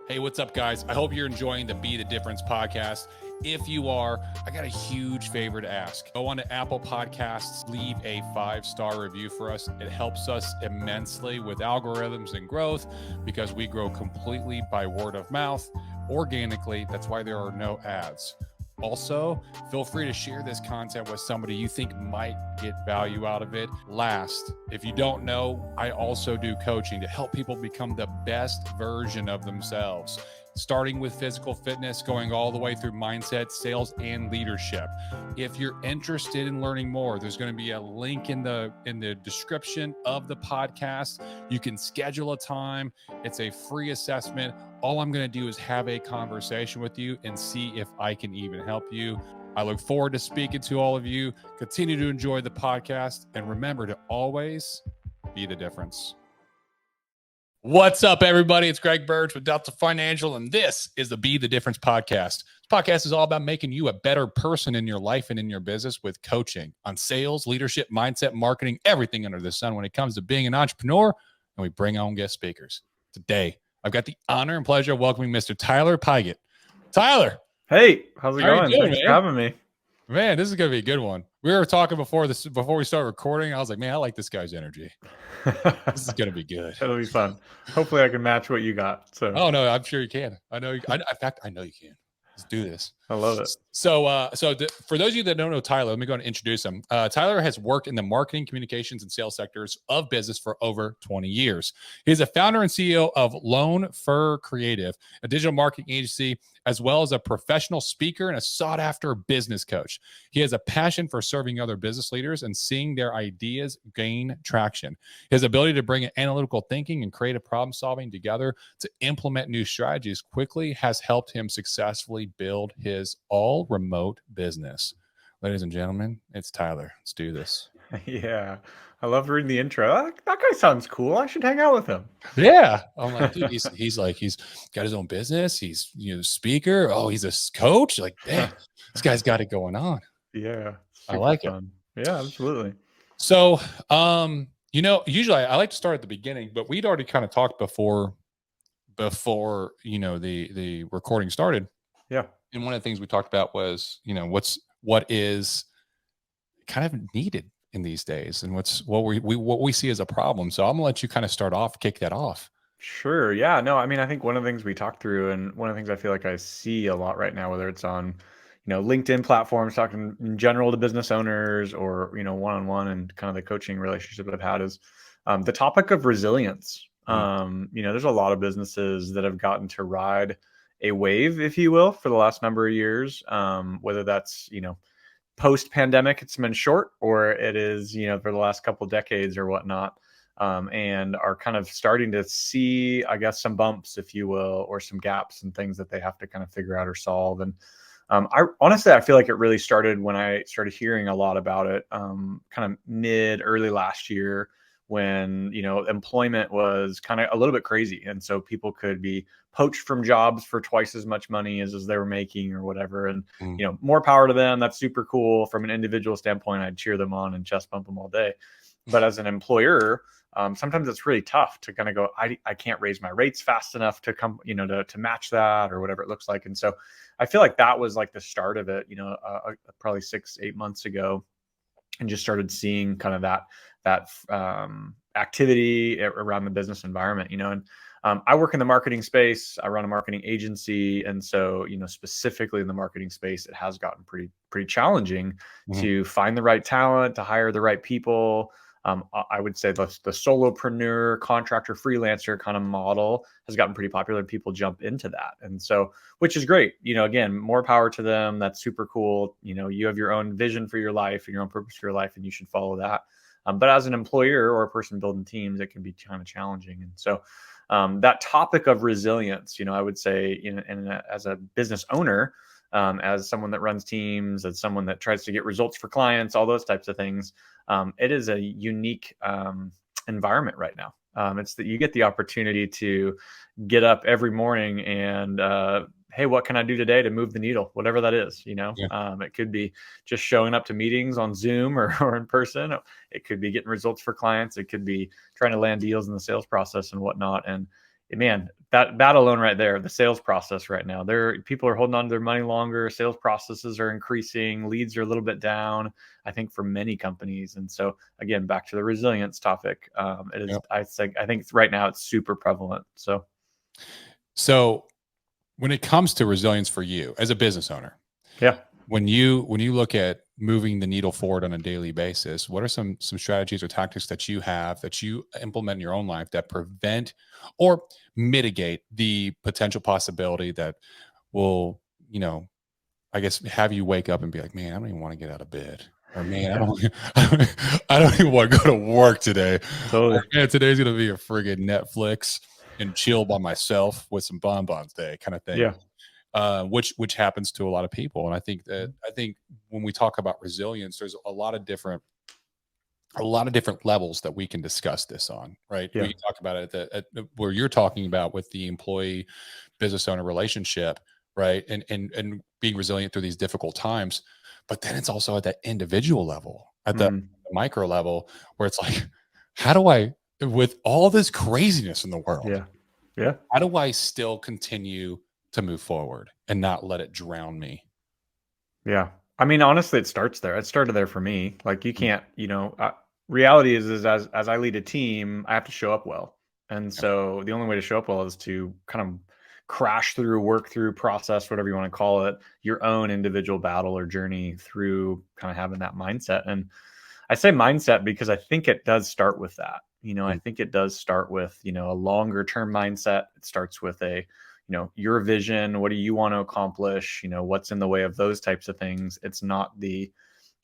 Hey, what's up, guys? I hope you're enjoying the Be the Difference podcast. If you are, I got a huge favor to ask. Go on to Apple Podcasts, leave a 5-star review for us. It helps us immensely with algorithms and growth because we grow completely by word of mouth, organically. That's why there are no ads. Also, feel free to share this content with somebody you think might get value out of it. Last, if you don't know, I also do coaching to help people become the best version of themselves, starting with physical fitness, going all the way through mindset, sales, and leadership. If you're interested in learning more, there's going to be a link in the description of the podcast. You can schedule a time. It's a free assessment. All I'm going to do is have a conversation with you and see if I can even help you. I look forward to speaking to all of you. Continue to enjoy the podcast, and remember to always be the difference. What's up, everybody? It's Greg Burge with Delta Financial, and this is the Be the Difference podcast. This podcast is all about making you a better person in your life and in your business with coaching on sales, leadership, mindset, marketing, everything under the sun when it comes to being an entrepreneur, and we bring on guest speakers. Today, I've got the honor and pleasure of welcoming Mr. Tyler Pigott. Tyler. Hey, how's it How going? Doing, Thanks man? for having me. Man, this is going to be a good one. We were talking before we start recording. I was like, man, I like this guy's energy. This is going to be good. It'll be fun. Hopefully I can match what you got. So. Oh, no, I'm sure you can. I know. In fact, I know you can. Let's do this. I love it. So for those of you that don't know Tyler, let me go and introduce him. Tyler has worked in the marketing, communications, and sales sectors of business for over 20 years. He's a founder and CEO of Lone Fur Creative, a digital marketing agency, as well as a professional speaker and a sought-after business coach. He has a passion for serving other business leaders and seeing their ideas gain traction. His ability to bring analytical thinking and creative problem solving together to implement new strategies quickly has helped him successfully build his all remote business. Ladies and gentlemen, it's Tyler. Let's do this. Yeah. I love reading the intro. That guy sounds cool. I should hang out with him. Yeah. I'm like, dude, he's got his own business. He's, speaker. Oh, he's a coach. Like, damn, this guy's got it going on. Yeah. I like fun. It. Yeah, absolutely. So, usually I like to start at the beginning, but we'd already kind of talked before, the recording started. Yeah. And one of the things we talked about was, what is kind of needed in these days and what we see as a problem. So I'm gonna let you kind of kick that off. Sure. Yeah. No, I mean, I think one of the things we talked through, and one of the things I feel like I see a lot right now, whether it's on, LinkedIn platforms, talking in general to business owners or, one-on-one and kind of the coaching relationship that I've had is the topic of resilience. There's a lot of businesses that have gotten to ride a wave, if you will, for the last number of years, whether that's, post-pandemic, it's been short, or it is, for the last couple of decades or whatnot, and are kind of starting to see, I guess, some bumps, if you will, or some gaps and things that they have to kind of figure out or solve. And I feel like it really started when I started hearing a lot about it, kind of early last year, when, employment was kind of a little bit crazy. And so people could be poached from jobs for twice as much money as they were making or whatever. And, more power to them. That's super cool. From an individual standpoint, I'd cheer them on and chest bump them all day. But as an employer, sometimes it's really tough to kind of go, I can't raise my rates fast enough to come, to match that or whatever it looks like. And so I feel like that was like the start of it, probably 6-8 months ago, and just started seeing kind of that activity around the business environment, and I work in the marketing space. I run a marketing agency. And so, specifically in the marketing space, it has gotten pretty challenging to find the right talent, to hire the right people. I would say the solopreneur, contractor, freelancer kind of model has gotten pretty popular, and people jump into that. And so, which is great, again, more power to them. That's super cool. You have your own vision for your life and your own purpose for your life, and you should follow that. But as an employer or a person building teams, it can be kind of challenging. And so that topic of resilience, I would say as a business owner, as someone that runs teams, as someone that tries to get results for clients, all those types of things. It is a unique environment right now. It's that you get the opportunity to get up every morning and hey, what can I do today to move the needle? Whatever that is, Yeah. it could be just showing up to meetings on Zoom or in person. It could be getting results for clients. It could be trying to land deals in the sales process and whatnot. And man, that alone right there, the sales process right now, people are holding on to their money longer. Sales processes are increasing. Leads are a little bit down, I think, for many companies. And so again, back to the resilience topic, it is. Yeah. I think right now it's super prevalent. So when it comes to resilience for you as a business owner, Yeah. when you look at moving the needle forward on a daily basis, what are some strategies or tactics that you have that you implement in your own life that prevent or mitigate the potential possibility that will, I guess, have you wake up and be like, man, I don't even want to get out of bed. Or man, Yeah. I don't even want to go to work today. Totally. Or man, today's gonna be a friggin' Netflix and chill by myself with some bonbons day kind of thing. Yeah. Which happens to a lot of people. And I think when we talk about resilience, there's a lot of different levels that we can discuss this on, right? Yeah. We can talk about it where you're talking about with the employee business owner relationship, right? And being resilient through these difficult times. But then it's also at that individual level, at the Mhm. micro level, where it's like, how do I, with all this craziness in the world, Yeah. Yeah. how do I still continue to move forward and not let it drown me? Yeah. I mean, honestly, it starts there. It started there for me. Like you Mm, can't, reality is as I lead a team, I have to show up well. And yeah, so the only way to show up well is to kind of crash through, work through, process, whatever you want to call it, your own individual battle or journey through kind of having that mindset. And I say mindset because I think it does start with that. I mm, think it does start with, a longer term mindset. It starts with your vision. What do you want to accomplish? What's in the way of those types of things? It's not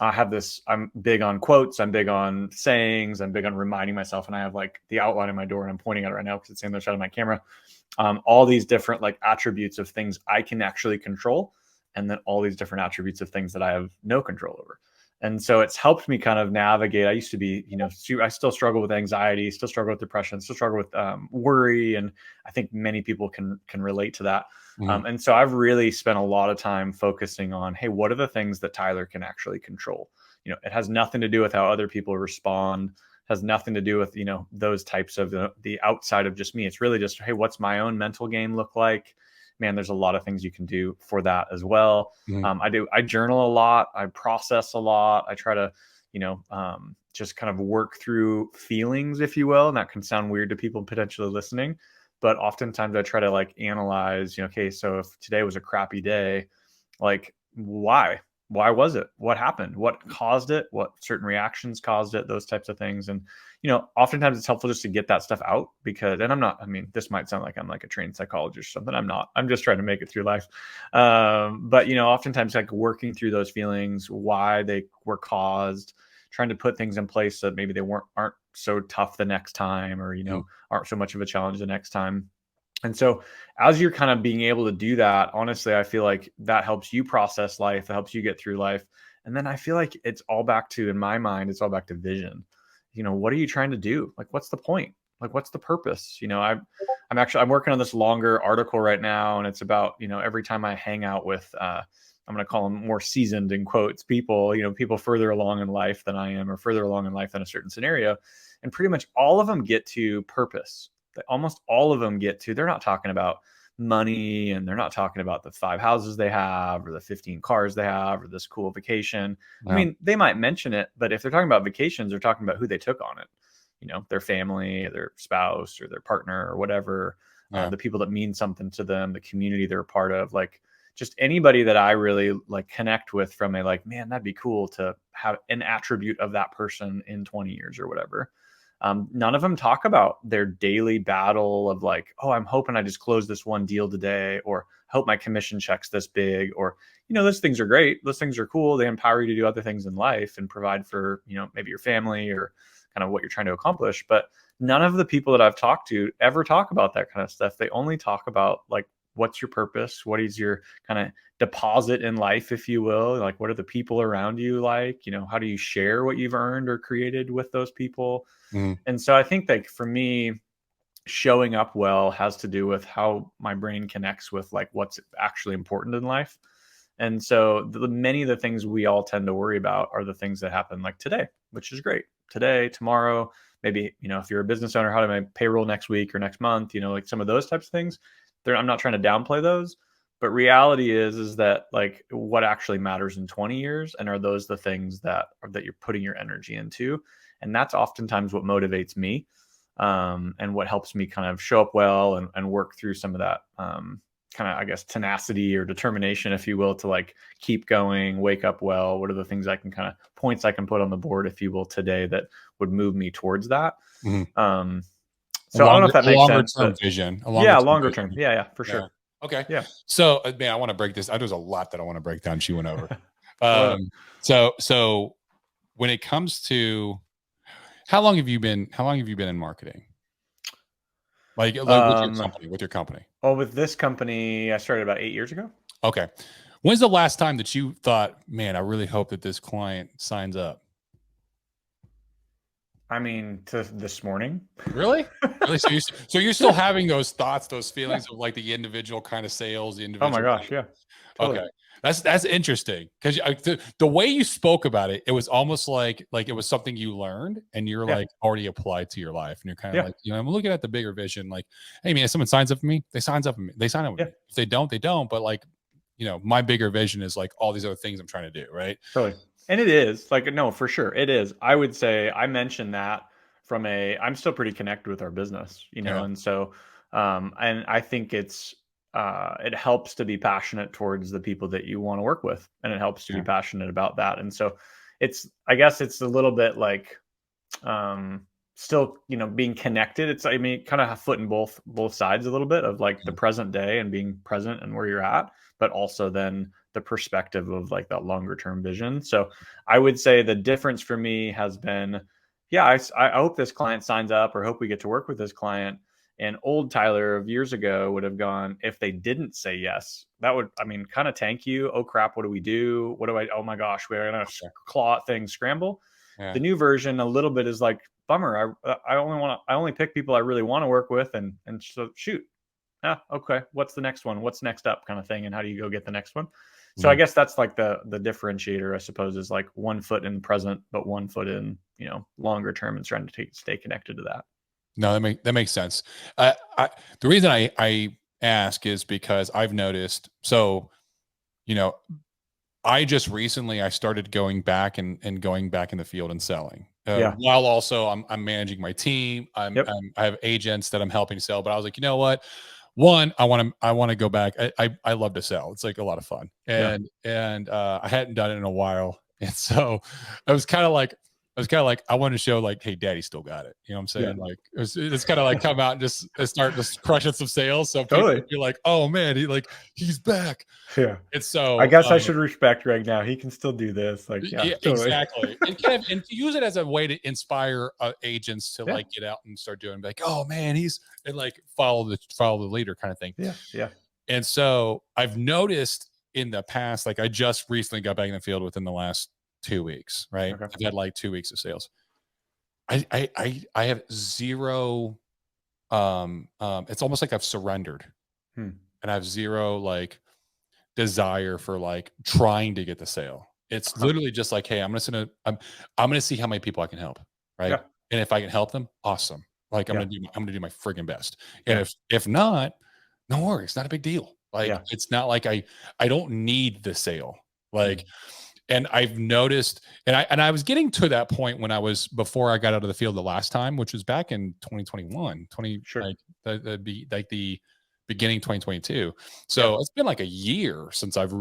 I'm big on quotes. I'm big on sayings. I'm big on reminding myself. And I have like the outline in my door and I'm pointing at it right now because it's in the side of my camera. All these different like attributes of things I can actually control. And then all these different attributes of things that I have no control over. And so it's helped me kind of navigate. I used to be, I still struggle with anxiety, still struggle with depression, still struggle with worry, and I think many people can relate to that. mhm, And so I've really spent a lot of time focusing on, hey, what are the things that Tyler can actually control? It has nothing to do with how other people respond. Has nothing to do with those types of the outside of just me. It's really just, hey, what's my own mental game look like? Man, there's a lot of things you can do for that as well. mhm, I journal a lot. I process a lot. I try to, just kind of work through feelings, if you will. And that can sound weird to people potentially listening, but oftentimes I try to like analyze, okay, so if today was a crappy day, like why was it? What happened? What caused it? What certain reactions caused it? Those types of things. And oftentimes it's helpful just to get that stuff out because, and I mean, this might sound like I'm like a trained psychologist or something. I'm not. I'm just trying to make it through life. But oftentimes like working through those feelings, why they were caused, trying to put things in place so that maybe they aren't so tough the next time, or mhm, aren't so much of a challenge the next time. And so as you're kind of being able to do that, honestly, I feel like that helps you process life, it helps you get through life. And then I feel like it's all back to, in my mind, it's all back to vision. What are you trying to do? Like, what's the point? Like, what's the purpose? I'm working on this longer article right now, and it's about, every time I hang out with, I'm going to call them more seasoned in quotes people, people further along in life than I am, or further along in life than a certain scenario. And pretty much all of them get to purpose. Almost all of them get to, they're not talking about money, and they're not talking about the 5 houses they have or the 15 cars they have or this cool vacation. I yeah, mean, they might mention it, but if they're talking about vacations, they're talking about who they took on it. Their family, their spouse, or their partner, or whatever, yeah, the people that mean something to them, the community they're a part of, like just anybody that I really like connect with from a like, man, that'd be cool to have an attribute of that person in 20 years or whatever. None of them talk about their daily battle of like, oh, I'm hoping I just close this one deal today, or hope my commission check's this big, or, those things are great. Those things are cool. They empower you to do other things in life and provide for, maybe your family or kind of what you're trying to accomplish. But none of the people that I've talked to ever talk about that kind of stuff. They only talk about like what's your purpose? What is your kind of deposit in life, if you will? Like, what are the people around you like? You know, how do you share what you've earned or created with those people? Mm-hmm. And so I think like for me, showing up well has to do with how my brain connects with like what's actually important in life. And so many of the things we all tend to worry about are the things that happen like today, which is great. Today, tomorrow, maybe, you know, if you're a business owner, how do I pay payroll next week or next month, you know, like some of those types of things. I'm not trying to downplay those, but reality is that like what actually matters in 20 years, and are those the things that you're putting your energy into? And that's oftentimes what motivates me, and what helps me kind of show up well and work through some of that, kind of, I guess, tenacity or determination, if you will, to like keep going, wake up well. What are the things I can kind of points I can put on the board, if you will, today that would move me towards that? Mm-hmm. So I don't know if that A makes longer sense, term but vision, a longer yeah, term longer term. vision. Yeah, for Yeah. sure. Okay. Yeah. So, man, I want to break this. There's a lot that I want to break down. She went over. Well, So when it comes to how long have you been in marketing? Like with your company. well, with this company, I started about 8 years ago. Okay. When's the last time that you thought, man, I really hope that this client signs up? I mean, to this morning. Really? Really? So you're still having those thoughts, those feelings of like the individual kind of sales, the Oh my individual kind gosh, of, yeah, totally. okay. That's interesting because the way you spoke about it, it was almost like it was something you learned and you're Yeah, like already applied to your life, and you're kind of yeah, like, you know, I'm looking at the bigger vision. Like, hey man, if someone signs up for me, they signs up for me. They sign up with yeah, me. If they don't, they don't. But like, you know, my bigger vision is like all these other things I'm trying to do. Right. totally. And it is like, no, for sure, it is. I would say I mentioned that from I'm still pretty connected with our business, you know, Yeah. and so, and I think it helps to be passionate towards the people that you want to work with, and it helps to be Yeah. passionate about that. And so, I guess it's a little bit like, um still, you know, being connected. It's, I mean, kind of have foot in both sides a little bit of like the present day and being present and where you're at, but also then the perspective of like that longer term vision. So I would say the difference for me has been, yeah, I hope this client signs up, or hope we get to work with this client. And old Tyler of years ago would have gone, if they didn't say yes, that would, I mean, kind of tank you. Oh crap, what do we do? Oh my gosh, we're gonna claw at things, scramble. Yeah. The new version a little bit is like, bummer. I only pick people I really want to work with, and so shoot. Okay. What's the next one? What's next up, kind of thing, and how do you go get the next one? So I Mhm. guess that's like the differentiator, I suppose, is like one foot in the present, but one foot in, you know, longer term, and trying to stay connected to that. No, that makes sense. The reason I ask is because I've noticed. So, you know, I just recently I started going back and going back in the field and selling. Yeah. While also I'm managing my team. Yep. I have agents that I'm helping sell. But I was like, you know what? One, I want to go back. I love to sell. It's like a lot of fun, Yeah. and I hadn't done it in a while, and so I was kind of like. I wanted to show like, hey, daddy still got it. You know what I'm Yeah. saying? Like it's kind of like come out and just start just crushing some sales. So people Totally. feel like, oh man, he's back. Yeah. And I so guess I should respect Greg now. He can still do this. Like, yeah, yeah, totally. exactly. And kind of and to use it as a way to inspire agents to Yeah. like get out and start doing like, oh man, he's and like follow the leader kind of thing. Yeah. Yeah. And so I've noticed in the past, like I just recently got back in the field within the last 2 weeks, right? Okay. I've had like 2 weeks of sales. I have zero it's almost like I've surrendered Hmm. and I have zero like desire for like trying to get the sale. It's Okay. literally just like, hey, I'm gonna see how many people I can help, right? Yeah. And if I can help them, awesome. Like Yeah. I'm gonna do my friggin' best. And Yeah. if not, no worries, not a big deal. Like Yeah. it's not like I don't need the sale. Hmm. Like, and I've noticed, and I was getting to that point when I was before I got out of the field the last time, which was back in 2021, 20 Sure. like the beginning 2022. Yeah. So it's been like a year since I've